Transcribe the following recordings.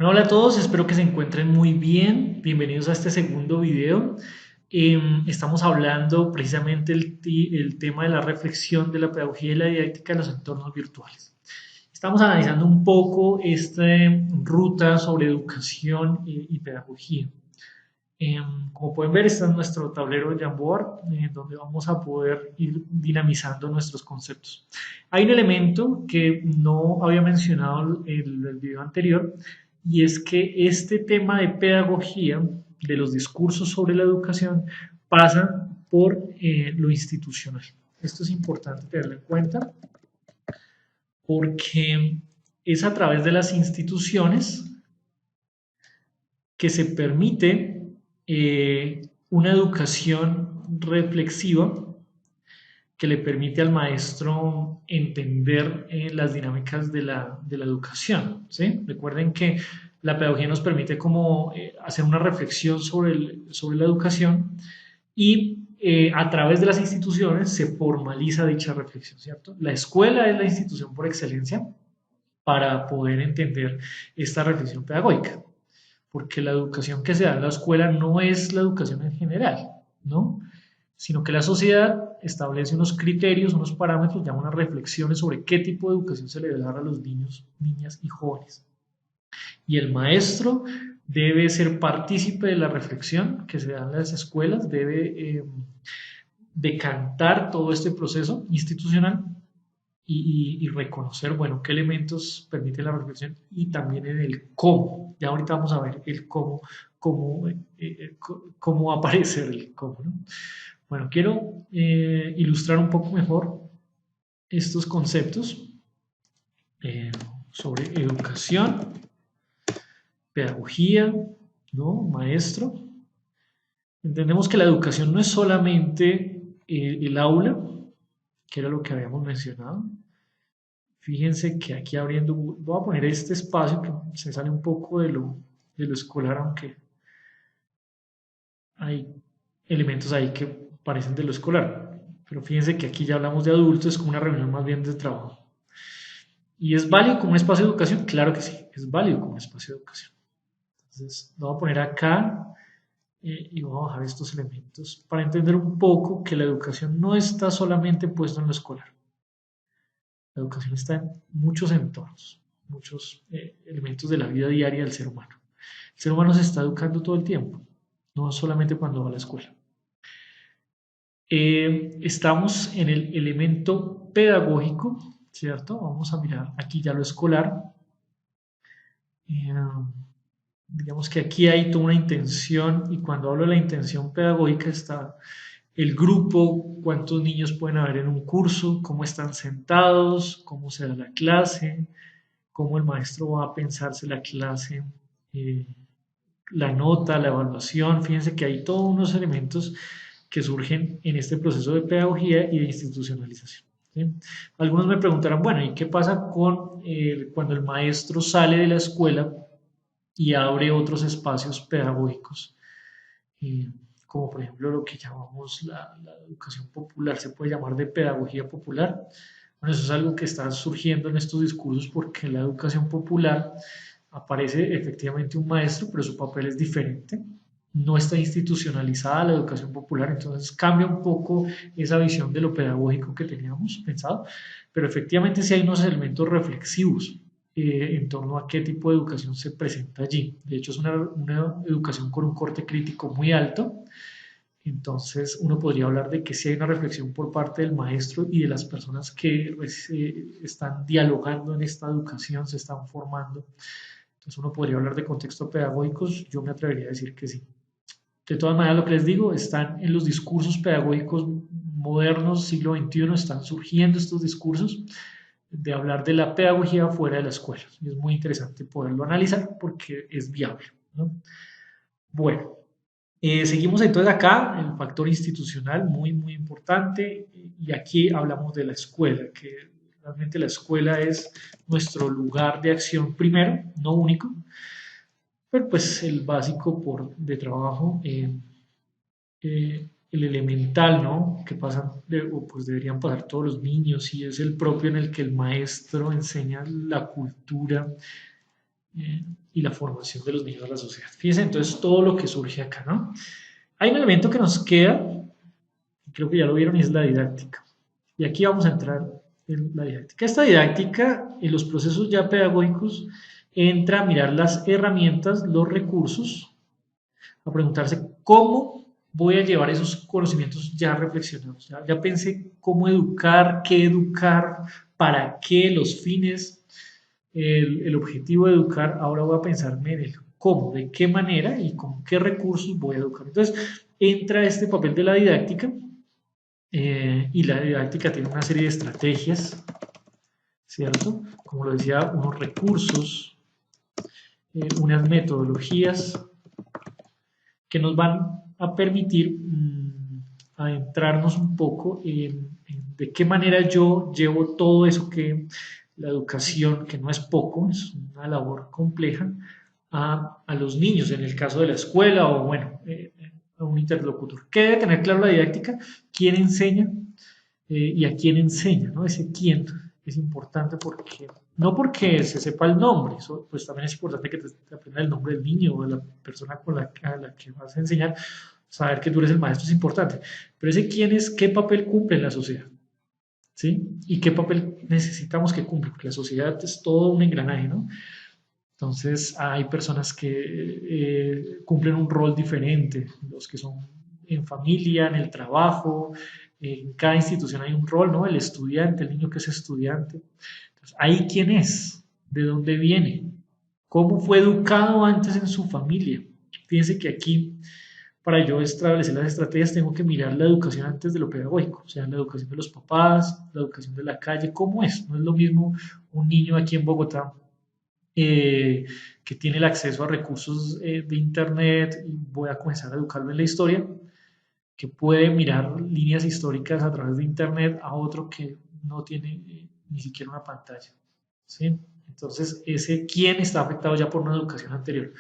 Hola a todos, espero que se encuentren muy bien. Bienvenidos a este segundo video. Estamos hablando precisamente el tema de la reflexión de la pedagogía y la didáctica en los entornos virtuales. Estamos analizando un poco esta ruta sobre educación y pedagogía. Como pueden ver, está en nuestro tablero de Jamboard, donde vamos a poder ir dinamizando nuestros conceptos. Hay un elemento que no había mencionado en el video anterior, y es que este tema de pedagogía, de los discursos sobre la educación, pasa por lo institucional. Esto es importante tenerlo en cuenta porque es a través de las instituciones que se permite una educación reflexiva que le permite al maestro entender las dinámicas de la educación. ¿Sí? Recuerden que la pedagogía nos permite como hacer una reflexión sobre la educación y a través de las instituciones se formaliza dicha reflexión, ¿cierto? La escuela es la institución por excelencia para poder entender esta reflexión pedagógica, porque la educación que se da en la escuela no es la educación en general, ¿no? Sino que la sociedad establece unos criterios, unos parámetros, ya unas reflexiones sobre qué tipo de educación se le debe dar a los niños, niñas y jóvenes. Y el maestro debe ser partícipe de la reflexión que se da en las escuelas, debe decantar todo este proceso institucional y reconocer, bueno, qué elementos permite la reflexión y también en el cómo. Ya ahorita vamos a ver el cómo va a aparecer el cómo, ¿no? Bueno, quiero ilustrar un poco mejor estos conceptos eh, sobre educación, pedagogía, ¿no? Maestro. Entendemos que la educación no es solamente el aula, que era lo que habíamos mencionado. Fíjense que aquí abriendo, voy a poner este espacio que se sale un poco de lo escolar, aunque hay elementos ahí que parecen de lo escolar. Pero fíjense que aquí ya hablamos de adultos, es como una reunión más bien de trabajo. ¿Y es válido como un espacio de educación? Claro que sí, es válido como un espacio de educación. Entonces, lo voy a poner acá y voy a bajar estos elementos para entender un poco que la educación no está solamente puesta en lo escolar. La educación está en muchos entornos, muchos elementos de la vida diaria del ser humano. El ser humano se está educando todo el tiempo, no solamente cuando va a la escuela. Estamos en el elemento pedagógico, ¿cierto? Vamos a mirar aquí ya lo escolar. Eh, digamos que aquí hay toda una intención y cuando hablo de la intención pedagógica está el grupo, cuántos niños pueden haber en un curso, cómo están sentados, cómo se da la clase, cómo el maestro va a pensarse la clase, eh, la nota, la evaluación. Fíjense que hay todos unos elementos que surgen en este proceso de pedagogía y de institucionalización. ¿Sí? Algunos me preguntarán, bueno, ¿y qué pasa con cuando el maestro sale de la escuela y abre otros espacios pedagógicos? Eh, como por ejemplo lo que llamamos la educación popular, se puede llamar de pedagogía popular. Bueno, eso es algo que está surgiendo en estos discursos porque la educación popular aparece efectivamente un maestro, pero su papel es diferente. No está institucionalizada la educación popular, entonces cambia un poco esa visión de lo pedagógico que teníamos pensado, pero efectivamente sí hay unos elementos reflexivos en torno a qué tipo de educación se presenta allí. De hecho, es una educación con un corte crítico muy alto, entonces uno podría hablar de que sí hay una reflexión por parte del maestro y de las personas que pues, están dialogando en esta educación, se están formando. Entonces uno podría hablar de contextos pedagógicos, yo me atrevería a decir que sí. De todas maneras, lo que les digo, están en los discursos pedagógicos modernos, siglo XXI, están surgiendo estos discursos de hablar de la pedagogía fuera de la escuela. Y es muy interesante poderlo analizar porque es viable, ¿no? Bueno, seguimos entonces acá, el factor institucional muy, muy importante, y aquí hablamos de la escuela, que realmente la escuela es nuestro lugar de acción primero, no único, pero pues el básico de trabajo, el elemental, ¿no? Que pasan, o pues deberían pasar todos los niños, y es el propio en el que el maestro enseña la cultura y la formación de los niños a la sociedad. Fíjense entonces todo lo que surge acá, ¿no? Hay un elemento que nos queda, creo que ya lo vieron, y es la didáctica. Y aquí vamos a entrar en la didáctica. Esta didáctica, en los procesos ya pedagógicos, entra a mirar las herramientas, los recursos, a preguntarse cómo voy a llevar esos conocimientos ya reflexionados. Ya pensé cómo educar, para qué, los fines, el objetivo de educar. Ahora voy a pensarme en el cómo, de qué manera y con qué recursos voy a educar. Entonces, entra este papel de la didáctica y la didáctica tiene una serie de estrategias, ¿cierto? Como lo decía, unos recursos, unas metodologías que nos van a permitir adentrarnos un poco en de qué manera yo llevo todo eso que la educación, que no es poco, es una labor compleja, a los niños, en el caso de la escuela o, bueno, a un interlocutor. ¿Qué debe tener claro la didáctica? ¿Quién enseña y a quién enseña? ¿No? Ese quién es importante porque, no porque se sepa el nombre, eso, pues también es importante que te aprenda el nombre del niño o de la persona a la que vas a enseñar, saber que tú eres el maestro es importante, pero ese quién es, qué papel cumple en la sociedad, ¿sí? Y qué papel necesitamos que cumpla, porque la sociedad es todo un engranaje, ¿no? Entonces hay personas que cumplen un rol diferente, los que son en familia, en el trabajo, en cada institución hay un rol, ¿no? El estudiante, el niño que es estudiante. Entonces, ¿ahí quién es? ¿De dónde viene? ¿Cómo fue educado antes en su familia? Fíjense que aquí, para yo establecer las estrategias, tengo que mirar la educación antes de lo pedagógico, o sea, la educación de los papás, la educación de la calle, ¿cómo es? No es lo mismo un niño aquí en Bogotá que tiene el acceso a recursos de Internet y voy a comenzar a educarlo en la historia, que puede mirar líneas históricas a través de Internet a otro que no tiene ni siquiera una pantalla. ¿Sí? Entonces, ese quién está afectado ya por una educación anterior.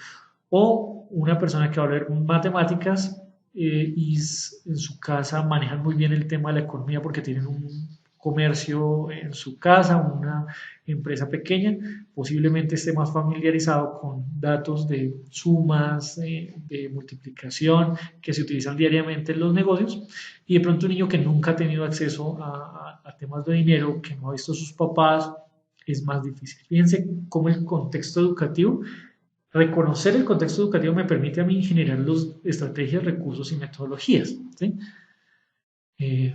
O una persona que va a hablar matemáticas y en su casa manejan muy bien el tema de la economía porque tienen un comercio en su casa, una empresa pequeña, posiblemente esté más familiarizado con datos de sumas, de multiplicación que se utilizan diariamente en los negocios y de pronto un niño que nunca ha tenido acceso a temas de dinero, que no ha visto a sus papás, es más difícil. Fíjense cómo el contexto educativo, reconocer el contexto educativo me permite a mí generar los estrategias, recursos y metodologías. ¿Sí? Eh,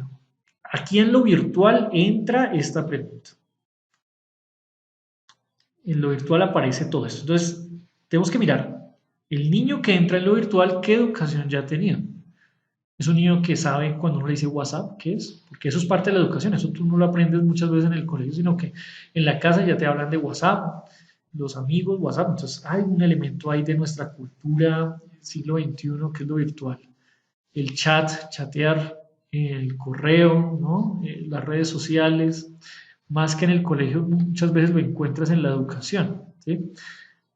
Aquí en lo virtual entra esta pregunta. En lo virtual aparece todo esto. Entonces, tenemos que mirar el niño que entra en lo virtual, qué educación ya ha tenido. Es un niño que sabe cuando uno le dice WhatsApp, ¿qué es? Porque eso es parte de la educación, eso tú no lo aprendes muchas veces en el colegio, sino que en la casa ya te hablan de WhatsApp, los amigos, WhatsApp. Entonces hay un elemento ahí de nuestra cultura siglo XXI que es lo virtual. El chat, chatear, el correo, ¿no? Las redes sociales, más que en el colegio, muchas veces lo encuentras en la educación, ¿sí?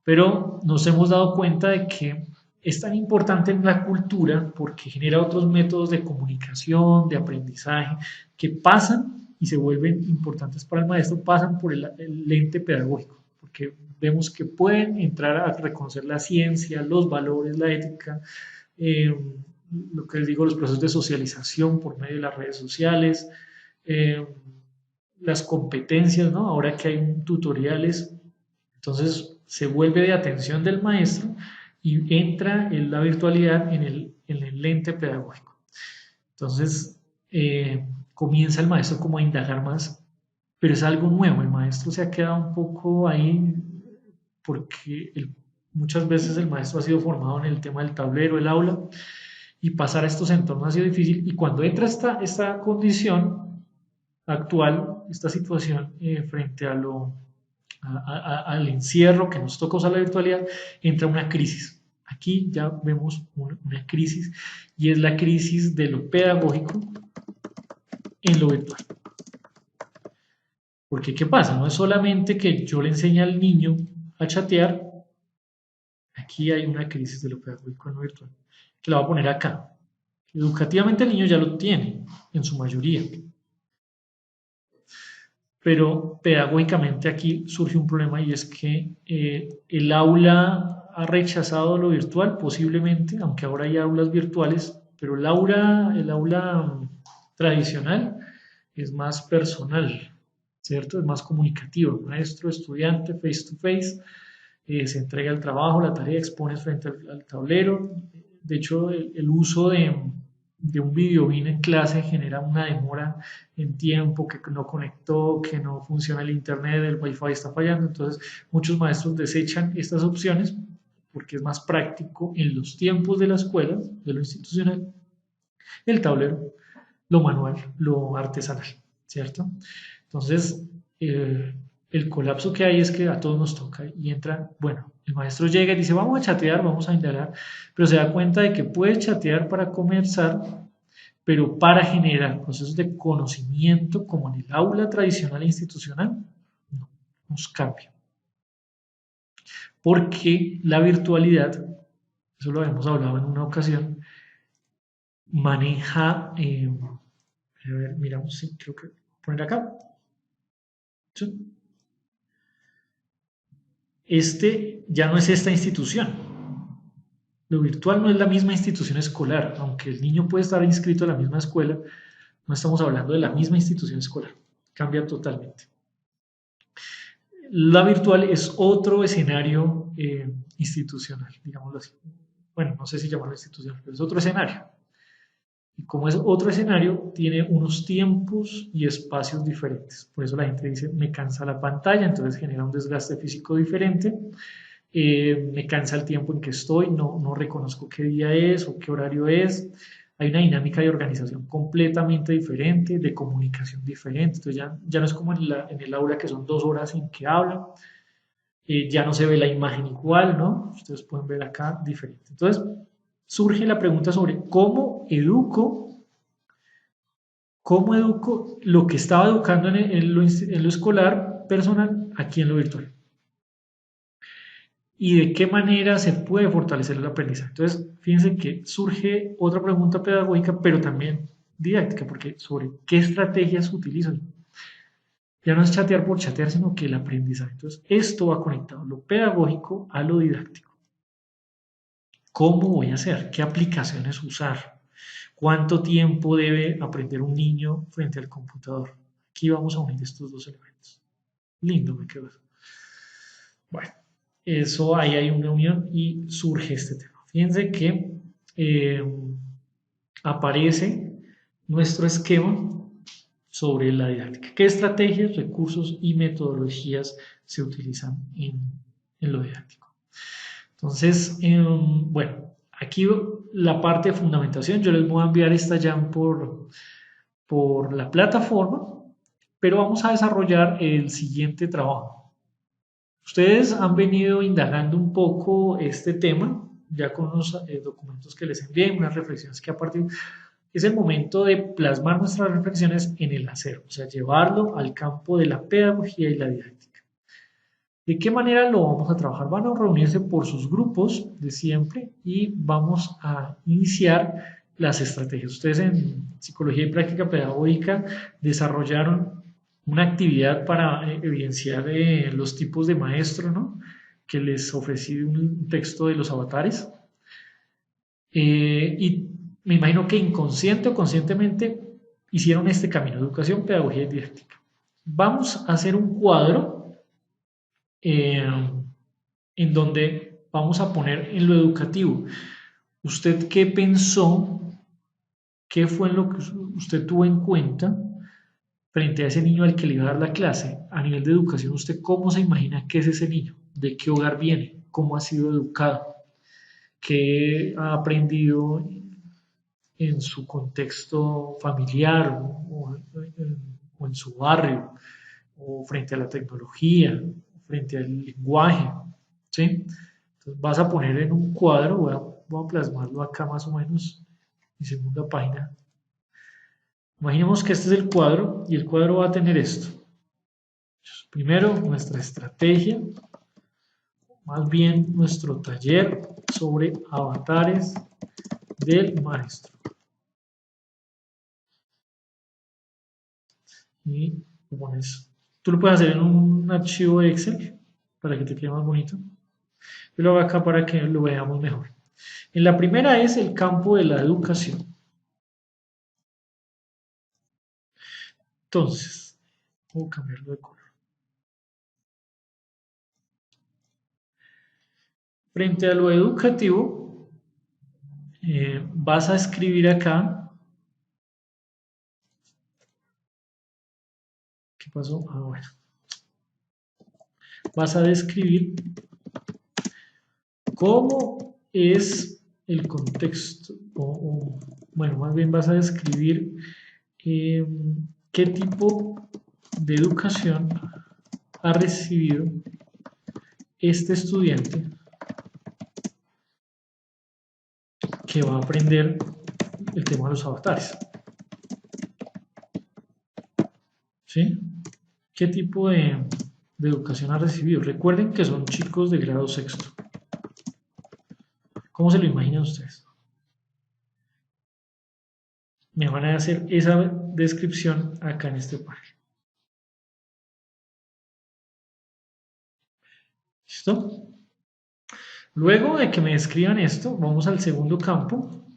Pero nos hemos dado cuenta de que es tan importante en la cultura porque genera otros métodos de comunicación, de aprendizaje, que pasan y se vuelven importantes para el maestro, pasan por el lente pedagógico, porque vemos que pueden entrar a reconocer la ciencia, los valores, la ética, eh, lo que les digo, los procesos de socialización por medio de las redes sociales, eh, las competencias, ¿no? Ahora que hay tutoriales, entonces se vuelve de atención del maestro y entra en la virtualidad en el lente pedagógico. Entonces comienza el maestro como a indagar más, pero es algo nuevo. El maestro se ha quedado un poco ahí porque muchas veces el maestro ha sido formado en el tema del tablero, el aula, y pasar a estos entornos ha sido difícil. Y cuando entra esta condición actual, esta situación frente al encierro que nos toca usar la virtualidad, entra una crisis. Aquí ya vemos una crisis y es la crisis de lo pedagógico en lo virtual. Porque ¿qué pasa? No es solamente que yo le enseñe al niño a chatear, aquí hay una crisis de lo pedagógico en lo virtual, que la voy a poner acá. Educativamente el niño ya lo tiene, en su mayoría, pero pedagógicamente aquí surge un problema y es que el aula ha rechazado lo virtual posiblemente, aunque ahora hay aulas virtuales, pero el aula tradicional es más personal, ¿cierto? Es más comunicativo, maestro, estudiante, face to face, se entrega el trabajo, la tarea, expones frente al tablero. De hecho, el uso de un videobeam en clase genera una demora en tiempo, que no conectó, que no funciona el internet, el wifi está fallando. Entonces, muchos maestros desechan estas opciones porque es más práctico en los tiempos de la escuela, de lo institucional, el tablero, lo manual, lo artesanal, ¿cierto? Entonces, el colapso que hay es que a todos nos toca y entra, bueno, el maestro llega y dice, vamos a chatear, vamos a indagar, pero se da cuenta de que puede chatear para conversar, pero para generar procesos de conocimiento como en el aula tradicional e institucional, no, nos cambia. Porque la virtualidad, eso lo habíamos hablado en una ocasión, maneja, a ver, miramos si creo que poner acá. ¿Sí? Este ya no es esta institución. Lo virtual no es la misma institución escolar, aunque el niño puede estar inscrito a la misma escuela, no estamos hablando de la misma institución escolar, cambia totalmente. La virtual es otro escenario institucional, digámoslo así. Bueno, no sé si llamarlo institucional, pero es otro escenario. Y como es otro escenario, tiene unos tiempos y espacios diferentes. Por eso la gente dice, me cansa la pantalla, entonces genera un desgaste físico diferente. Me cansa el tiempo en que estoy, no reconozco qué día es o qué horario es. Hay una dinámica de organización completamente diferente, de comunicación diferente. Entonces ya no es como en el aula que son 2 horas en que hablan. Ya no se ve la imagen igual, ¿no? Ustedes pueden ver acá diferente. Entonces surge la pregunta sobre cómo educo lo que estaba educando en lo escolar personal aquí en lo virtual y de qué manera se puede fortalecer el aprendizaje. Entonces, fíjense que surge otra pregunta pedagógica, pero también didáctica, porque sobre qué estrategias utilizan. Ya no es chatear por chatear, sino que el aprendizaje. Entonces, esto va conectado, lo pedagógico a lo didáctico. ¿Cómo voy a hacer? ¿Qué aplicaciones usar? ¿Cuánto tiempo debe aprender un niño frente al computador? Aquí vamos a unir estos dos elementos. Lindo me quedó. Bueno, eso ahí hay una unión y surge este tema. Fíjense que eh, aparece nuestro esquema sobre la didáctica. ¿Qué estrategias, recursos y metodologías se utilizan en lo didáctico? Entonces, bueno, aquí la parte de fundamentación, yo les voy a enviar esta ya por la plataforma, pero vamos a desarrollar el siguiente trabajo. Ustedes han venido indagando un poco este tema, ya con los documentos que les envié, unas reflexiones que a partir es el momento de plasmar nuestras reflexiones en el hacer, o sea, llevarlo al campo de la pedagogía y la didáctica. ¿De qué manera lo vamos a trabajar? Van a reunirse por sus grupos de siempre y vamos a iniciar las estrategias. Ustedes en Psicología y Práctica Pedagógica desarrollaron una actividad para evidenciar los tipos de maestro, ¿no? Que les ofrecí un texto de los avatares. Y me imagino que inconsciente o conscientemente hicieron este camino, educación, pedagogía y didáctica. Vamos a hacer un cuadro eh, en donde vamos a poner en lo educativo. ¿Usted qué pensó? ¿Qué fue lo que usted tuvo en cuenta frente a ese niño al que le iba a dar la clase? A nivel de educación, ¿usted cómo se imagina que es ese niño? ¿De qué hogar viene? ¿Cómo ha sido educado? ¿Qué ha aprendido en su contexto familiar o en su barrio, o frente a la tecnología, frente al lenguaje? ¿Sí? Entonces vas a poner en un cuadro, voy a plasmarlo acá más o menos, mi segunda página. Imaginemos que este es el cuadro y el cuadro va a tener esto. Primero, nuestra estrategia, más bien nuestro taller sobre avatares del maestro. Y pones Tú lo puedes hacer en un archivo de Excel para que te quede más bonito. Yo lo hago acá para que lo veamos mejor. En la primera es el campo de la educación. Entonces, voy a cambiarlo de color. Frente a lo educativo, vas a escribir acá. ¿Qué pasó? Ah, bueno. Vas a describir cómo es el contexto, bueno, más bien vas a describir qué tipo de educación ha recibido este estudiante que va a aprender el tema de los avatares. ¿Sí? ¿Qué tipo de educación ha recibido? Recuerden que son chicos de grado sexto. ¿Cómo se lo imaginan ustedes? Me van a hacer esa descripción acá en este par. ¿Listo? Luego de que me describan esto, vamos al segundo campo,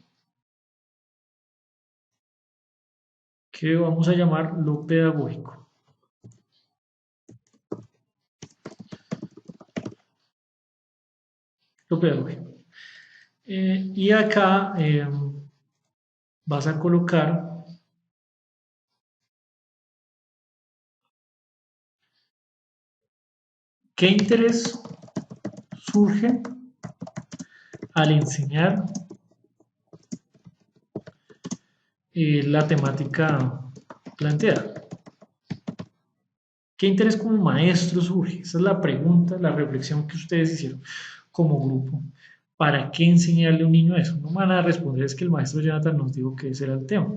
que vamos a llamar lo pedagógico. Lo pedagógico. Y acá vas a colocar qué interés surge al enseñar la temática planteada. ¿Qué interés como maestro surge? Esa es la pregunta, la reflexión que ustedes hicieron como grupo. ¿Para qué enseñarle a un niño eso? No me van a responder, es que el maestro Jonathan nos dijo que ese era el tema.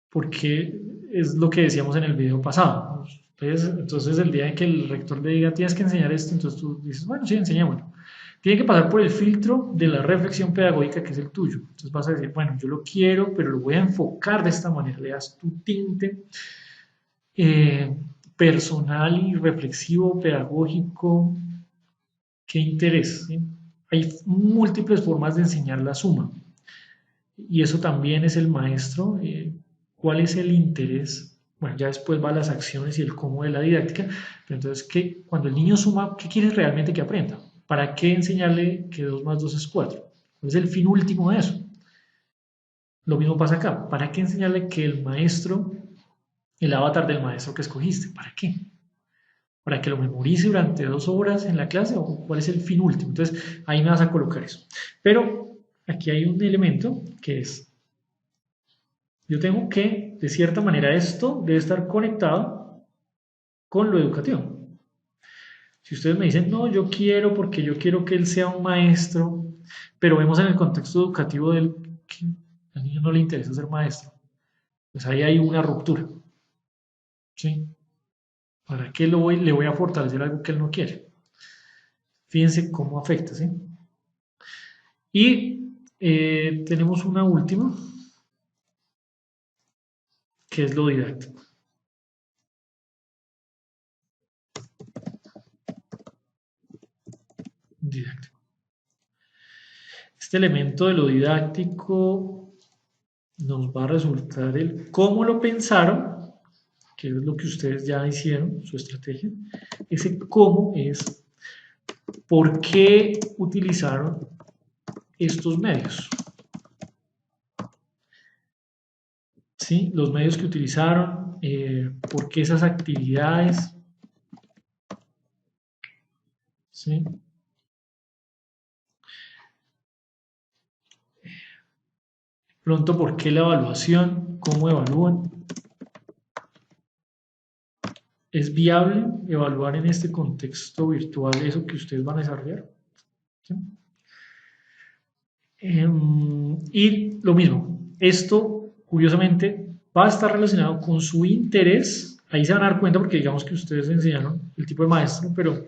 Porque es lo que decíamos en el video pasado. Entonces, el día en que el rector le diga, tienes que enseñar esto, entonces tú dices, bueno, sí, enseñémoslo. Tiene que pasar por el filtro de la reflexión pedagógica que es el tuyo. Entonces vas a decir, bueno, yo lo quiero, pero lo voy a enfocar de esta manera. Le das tu tinte personal y reflexivo, pedagógico. ¿Qué interés? ¿Sí? Hay múltiples formas de enseñar la suma. Y eso también es el maestro. ¿Cuál es el interés? Bueno, ya después va las acciones y el cómo de la didáctica. Pero entonces, cuando el niño suma, ¿qué quieres realmente que aprenda? ¿Para qué enseñarle que 2 más 2 es 4? ¿Cuál es el fin último de eso? Lo mismo pasa acá. ¿Para qué enseñarle que el maestro, el avatar del maestro que escogiste? ¿Para qué? ¿Para que lo memorice durante 2 horas en la clase? ¿O cuál es el fin último? Entonces, ahí me vas a colocar eso. Pero aquí hay un elemento que es, yo tengo que, de cierta manera, esto debe estar conectado con lo educativo. Si ustedes me dicen, no, yo quiero porque yo quiero que él sea un maestro, pero vemos en el contexto educativo del que al niño no le interesa ser maestro, pues ahí hay una ruptura. ¿Sí? ¿Para qué le voy a fortalecer algo que él no quiere? Fíjense cómo afecta, ¿sí? Y tenemos una última, que es lo didáctico. Didáctico. Este elemento de lo didáctico nos va a resultar el cómo lo pensaron, que es lo que ustedes ya hicieron, su estrategia. Ese cómo es por qué utilizaron estos medios. ¿Sí? Los medios que utilizaron, por qué esas actividades. ¿Sí? Pronto, ¿por qué la evaluación? ¿Cómo evalúan? ¿Es viable evaluar en este contexto virtual eso que ustedes van a desarrollar? ¿Sí? Y lo mismo, esto curiosamente va a estar relacionado con su interés. Ahí se van a dar cuenta porque digamos que ustedes enseñaron el tipo de maestro, pero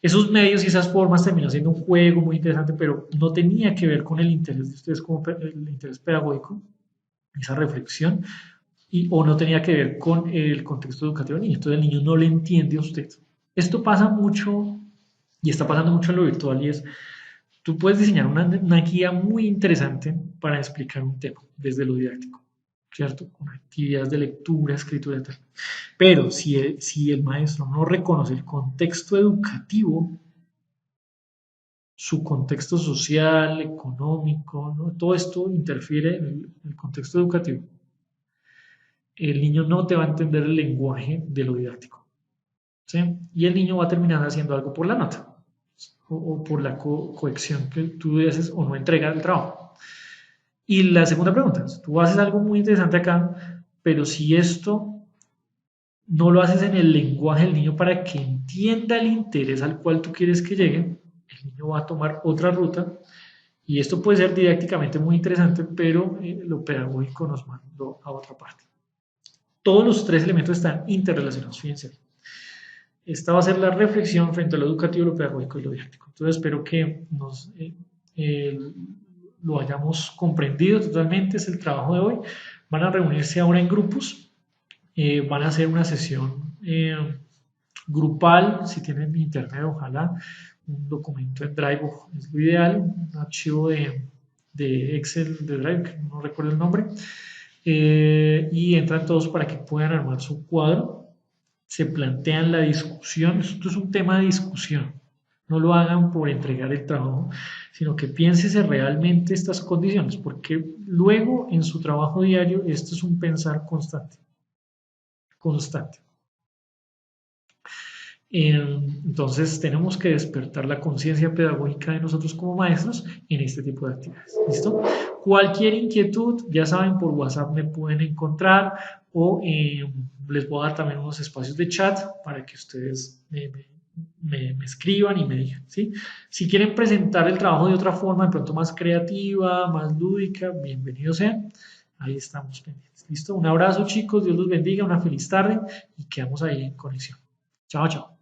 esos medios y esas formas terminó siendo un juego muy interesante, pero no tenía que ver con el interés de ustedes como el interés pedagógico, esa reflexión, o no tenía que ver con el contexto educativo del niño. Entonces el niño no le entiende a usted. Esto pasa mucho y está pasando mucho en lo virtual y es, tú puedes diseñar una guía muy interesante para explicar un tema desde lo didáctico, ¿cierto? Con actividades de lectura, escritura, tal. Pero si el maestro no reconoce el contexto educativo, su contexto social, económico, ¿no? Todo esto interfiere en el contexto educativo. El niño no te va a entender el lenguaje de lo didáctico, ¿sí? Y el niño va a terminar haciendo algo por la nota o por la cohección que tú haces o no entrega el trabajo. Y la segunda pregunta, tú haces algo muy interesante acá, pero si esto no lo haces en el lenguaje del niño para que entienda el interés al cual tú quieres que llegue, el niño va a tomar otra ruta y esto puede ser didácticamente muy interesante, pero lo pedagógico nos mandó a otra parte. Todos los tres elementos están interrelacionados, fíjense. Esta va a ser la reflexión frente a lo educativo, lo pedagógico y lo didáctico. Entonces espero que eh, lo hayamos comprendido totalmente, es el trabajo de hoy. Van a reunirse ahora en grupos, van a hacer una sesión grupal, si tienen internet, ojalá, un documento en Drive es lo ideal, un archivo de Excel de Drive, no recuerdo el nombre, y entran todos para que puedan armar su cuadro, se plantean la discusión, esto es un tema de discusión, no lo hagan por entregar el trabajo, sino que piénsese realmente estas condiciones, porque luego en su trabajo diario esto es un pensar constante, constante. Entonces tenemos que despertar la conciencia pedagógica de nosotros como maestros en este tipo de actividades. ¿Listo? Cualquier inquietud, ya saben, por WhatsApp me pueden encontrar o les voy a dar también unos espacios de chat para que ustedes me escriban y me digan. ¿Sí? Si quieren presentar el trabajo de otra forma, de pronto más creativa, más lúdica, bienvenidos sean. Ahí estamos pendientes. ¿Listo? Un abrazo chicos, Dios los bendiga, una feliz tarde y quedamos ahí en conexión. Chao, chao.